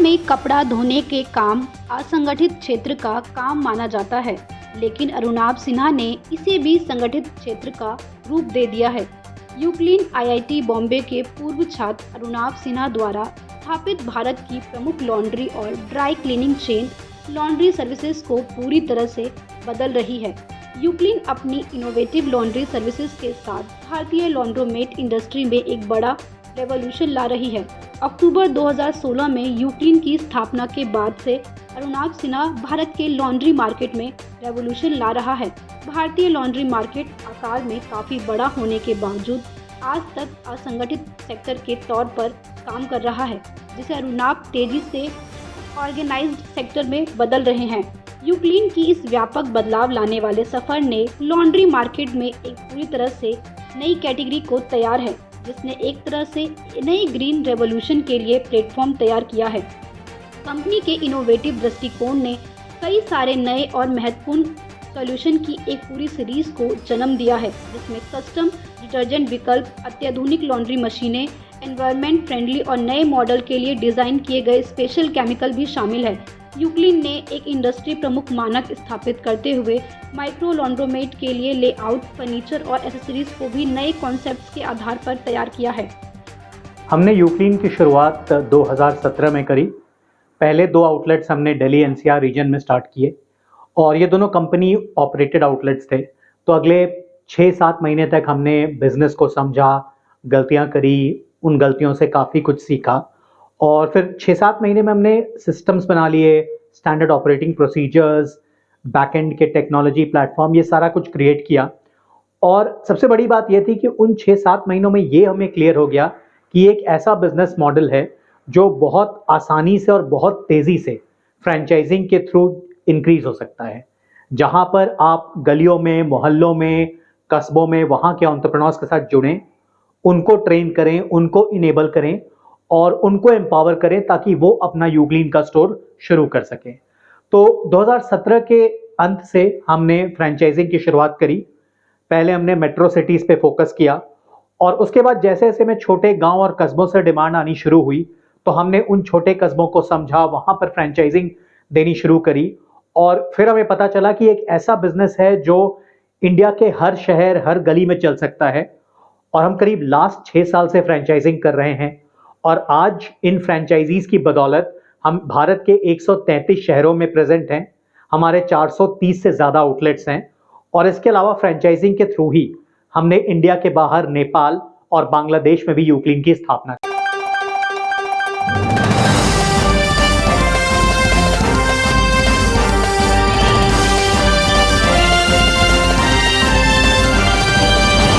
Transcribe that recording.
में कपड़ा धोने के काम असंगठित क्षेत्र का काम माना जाता है, लेकिन अरुणाभ सिन्हा ने इसे भी संगठित क्षेत्र का रूप दे दिया है। यूक्लिन आईआईटी बॉम्बे के पूर्व छात्र अरुणाभ सिन्हा द्वारा स्थापित भारत की प्रमुख लॉन्ड्री और dry cleaning chain laundry services को पूरी तरह से बदल रही है। यूक्लिन अपनी इनोवेटिव लॉन्ड्री सर्विसेज के साथ भारतीय लॉन्ड्रोमेट इंडस्ट्री में एक बड़ा रेवोल्यूशन ला रही है। अक्टूबर 2016 में यूक्लिन की स्थापना के बाद से अरुणाभ सिन्हा भारत के लॉन्ड्री मार्केट में रेवोल्यूशन ला रहा है। भारतीय लॉन्ड्री मार्केट आकार में काफ़ी बड़ा होने के बावजूद आज तक असंगठित सेक्टर के तौर पर काम कर रहा है, जिसे अरुणाभ तेजी से ऑर्गेनाइज्ड सेक्टर में बदल रहे हैं। यूक्लिन की इस व्यापक बदलाव लाने वाले सफर ने लॉन्ड्री मार्केट में एक पूरी तरह से नई कैटेगरी को तैयार है, जिसने एक तरह से नई ग्रीन रेवोल्यूशन के लिए प्लेटफॉर्म तैयार किया है। कंपनी के इनोवेटिव दृष्टिकोण ने कई सारे नए और महत्वपूर्ण सॉल्यूशन की एक पूरी सीरीज को जन्म दिया है, जिसमें कस्टम डिटर्जेंट विकल्प, अत्याधुनिक लॉन्ड्री मशीनें, एनवायरनमेंट फ्रेंडली और नए मॉडल के लिए डिज़ाइन किए गए स्पेशल केमिकल भी शामिल है। यूक्लिन ने एक इंडस्ट्री प्रमुख मानक स्थापित करते हुए माइक्रो लॉन्ड्रोमेट के लिए लेआउट, फर्नीचर और एसेसरीज को भी नए कॉन्सेप्ट्स के आधार पर तैयार किया है। हमने यूक्लिन की शुरुआत 2017 में करी। पहले 2 आउटलेट्स हमने दिल्ली एनसीआर रीजन में स्टार्ट किए और ये दोनों कंपनी ऑपरेटेड आउटलेट्स थे। तो अगले 6-7 महीने तक हमने बिजनेस को समझा, गलतियां करी, उन गलतियों से काफ़ी कुछ सीखा और फिर 6-7 महीने में हमने सिस्टम्स बना लिए, स्टैंडर्ड ऑपरेटिंग प्रोसीजर्स, बैकएंड के टेक्नोलॉजी प्लेटफॉर्म, ये सारा कुछ क्रिएट किया। और सबसे बड़ी बात ये थी कि उन 6-7 महीनों में ये हमें क्लियर हो गया कि एक ऐसा बिजनेस मॉडल है जो बहुत आसानी से और बहुत तेज़ी से फ्रेंचाइजिंग के थ्रू इंक्रीज हो सकता है। जहाँ पर आप गलियों में, मोहल्लों में, कस्बों में वहाँ के एंटरप्रेन्योर्स के साथ जुड़ें, उनको ट्रेन करें, उनको इनेबल करें और उनको एम्पावर करें ताकि वो अपना यूक्लिन का स्टोर शुरू कर सकें। तो 2017 के अंत से हमने फ्रेंचाइजिंग की शुरुआत करी। पहले हमने मेट्रो सिटीज़ पे फोकस किया और उसके बाद जैसे जैसे में छोटे गांव और कस्बों से डिमांड आनी शुरू हुई तो हमने उन छोटे कस्बों को समझा, वहाँ पर फ्रेंचाइजिंग देनी शुरू करी और फिर हमें पता चला कि एक ऐसा बिजनेस है जो इंडिया के हर शहर, हर गली में चल सकता है। और हम करीब लास्ट 6 साल से फ्रेंचाइजिंग कर रहे हैं और आज इन फ्रेंचाइजीज की बदौलत हम भारत के 133 शहरों में प्रेजेंट हैं। हमारे 430 से ज़्यादा आउटलेट्स हैं और इसके अलावा फ्रेंचाइजिंग के थ्रू ही हमने इंडिया के बाहर नेपाल और बांग्लादेश में भी यूक्लिन की स्थापना की।